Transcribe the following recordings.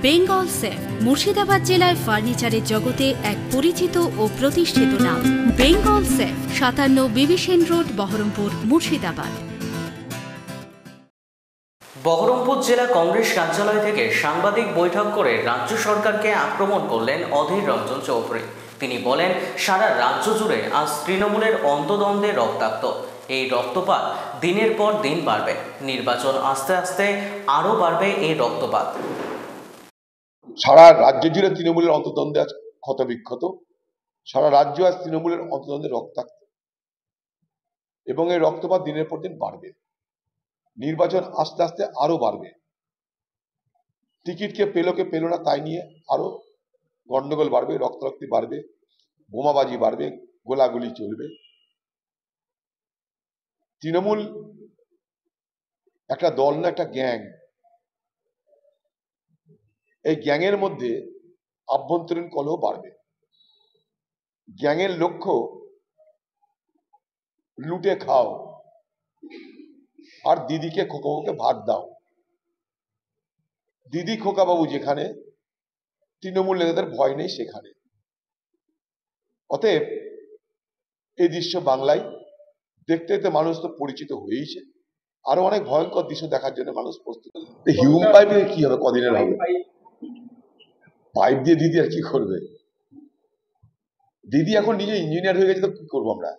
Bengal safe Murshidabad জেলায় ফার্নিচারের জগতে এক পরিচিত ও প্রতিষ্ঠিত নাম। বেঙ্গল সেফ 57 বিবি সেন রোড, বহরমপুর, মুর্শিদাবাদ। বহরমপুর জেলা কংগ্রেস কার্যালয় থেকে সাংবাদিক বৈঠক করে রাজ্য সরকারকে আক্রমণ করলেন অধীর রঞ্জন চৌধুরী। তিনি বলেন, সারা রাজ্য জুড়ে আজ তৃণমূলের অন্তদ্বন্দ্বে রক্তাক্ত। এই রক্তপাত দিনের পর দিন বাড়বে। নির্বাচন আস্তে আস্তে আরও বাড়বে এই রক্তপাত। সারা রাজ্য জুড়ে তৃণমূলের অন্তদ্বন্দ্বে আজ ক্ষতবিক্ষত। সারা রাজ্য আজ তৃণমূলের অন্তদ্বন্দ্বে রক্তাক্ত এবং এই রক্তপাত দিনের পর দিন বাড়বে। নির্বাচন আস্তে আস্তে আরো বাড়বে। টিকিটকে পেল কে পেল না তাই নিয়ে আরো গন্ডগোল বাড়বে, রক্তারক্তি বাড়বে, বোমাবাজি বাড়বে, গোলাগুলি চলবে। তৃণমূল একটা দল না, একটা গ্যাং। এই গ্যাংয়ের মধ্যে আভ্যন্তরীণ কলহ বাড়বে। গ্যাংয়ের লক্ষ্য লুটে খাও আর দিদিকে খোকাবাবুকে ভাগ দাও। দিদি খোকাবাবু যেখানে, তৃণমূল নেতাদের ভয় নেই সেখানে। অতএব এই দৃশ্য বাংলায় দেখতে দেখতে মানুষ তো পরিচিত হয়েইছে। আরো অনেক ভয়ঙ্কর দৃশ্য দেখার জন্য মানুষ প্রস্তুত। হিউম পাইপ কি হবে, কদিনের হবে? পাইপ দিয়ে দিদি আর কি করবে? দিদি এখন নিজে ইঞ্জিনিয়ার হয়ে গেছে, তো কি করবো আমরা?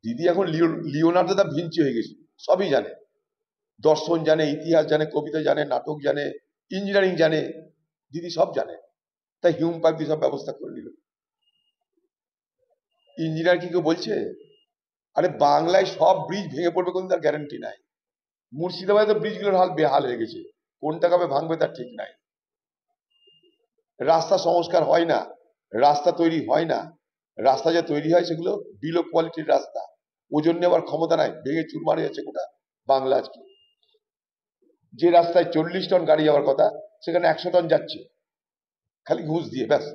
দিদি এখন লিওনার্দো দা ভিঞ্চি হয়ে গেছে, সবই জানে। দর্শন জানে, ইতিহাস জানে, কবিতা জানে, নাটক জানে, ইঞ্জিনিয়ারিং জানে, দিদি সব জানে। তাই হিউম পাইপ দিয়ে সব ব্যবস্থা করে নিল। ইঞ্জিনিয়ার কি কেউ বলছে? আরে বাংলায় সব ব্রিজ ভেঙে পড়বে কোনো তার গ্যারান্টি নাই। মুর্শিদাবাদে তো ব্রিজগুলোর হাল বেহাল হয়ে গেছে, কোনটা কবে ভাঙবে তার ঠিক নাই। রাস্তা সংস্কার হয় না, রাস্তা তৈরি হয় না। রাস্তা যে তৈরি হয় সেগুলো বিলো কোয়ালিটির রাস্তা, ওজন নেওয়ার ক্ষমতা নাই, ভেঙে চুরমার হয়ে যাচ্ছে গোটা বাংলা। আজকে যে রাস্তায় 40 টন গাড়ি যাওয়ার কথা সেখানে 100 টন যাচ্ছে, খালি ঘুষ দিয়ে, ব্যাস।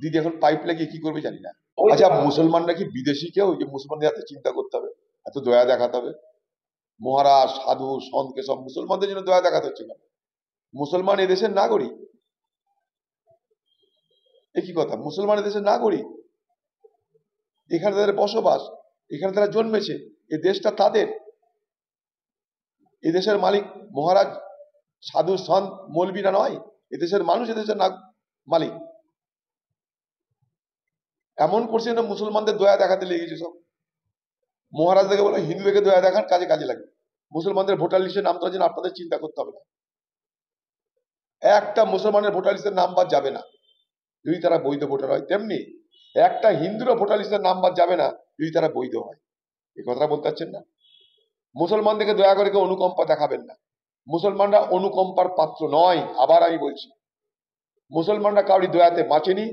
দিদি এখন পাইপ লাগিয়ে কি করবে জানি না। আচ্ছা, মুসলমানরা কি বিদেশি কেউ যে মুসলমানদের হাতে চিন্তা করতে হবে, এত দয়া দেখাতে হবে? মহারাজ, সাধু, সন্তকে সব মুসলমানদের জন্য দয়া দেখাতে হচ্ছে কেন? মুসলমান এদেশের নাগরিক। একই কথা, মুসলমান এদেশের নাগরিক, এখানে তাদের বসবাস, এখানে তারা জন্মেছে, এ দেশটা তাদের। এদেশের মালিক মহারাজ, সাধু, সন্ত, মৌলবীরা নয়, এদেশের মানুষ এদেশের মালিক। এমন করছে না মুসলমানদের দয়া দেখাতে লেগেছে সব। মহারাজ দেখে বলে হিন্দুদেরকে দয়া দেখান, কাজে কাজে লাগে। মুসলমানদের ভোটার লিস্টে নাম তোলার জন্য আপনাদের চিন্তা করতে হবে না। একটা মুসলমানের ভোটার লিস্টের নাম বাদ যাবে না যদি তারা বৈধ ভোটার হয়, তেমনি একটা হিন্দুরও ভোটার লিস্টের নাম বাদ যাবে না যদি তারা বৈধ হয়। এই কথাটা বলতে পারছেন না? মুসলমানদেরকে দয়া করে কেউ অনুকম্পা দেখাবেন না। মুসলমানরা অনুকম্পার পাত্র নয়। আবার আমি বলছি, মুসলমানরা কাউরি দয়াতে বাঁচেনি,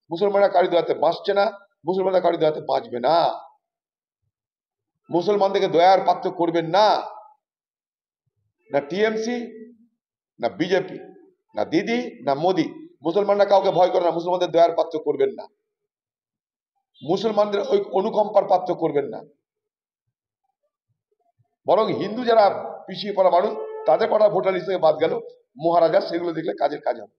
মুসলমানরা কাউরি দয়াতে বাঁচছে না, মুসলমানরা কাউরি দয়াতে বাঁচবে না। মুসলমানদেরকে দয়ার পাত্র করবেন না, না টিএমসি, না বিজেপি, না দিদি, না মোদি। মুসলমানরা কাউকে ভয় করে না, মুসলমানদের দয়ার পাত্র করবেন না, মুসলমানদের ওই অনুকম্পার পাত্র করবেন না। বরং হিন্দু যারা পিছিয়ে পড়া মানুষ, তাদের কটা ভোটার লিস্ট থেকে বাদ গেল, মহারাজা সেগুলো দেখলে কাজের কাজ হবে।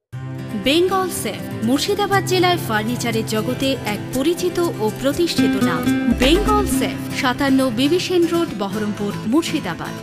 বেঙ্গল সেফ মুর্শিদাবাদ জেলায় ফার্নিচারের জগতে এক পরিচিত ও প্রতিষ্ঠিত নাম। বেঙ্গল সেফ 57 বিবি সেন রোড, বহরমপুর, মুর্শিদাবাদ।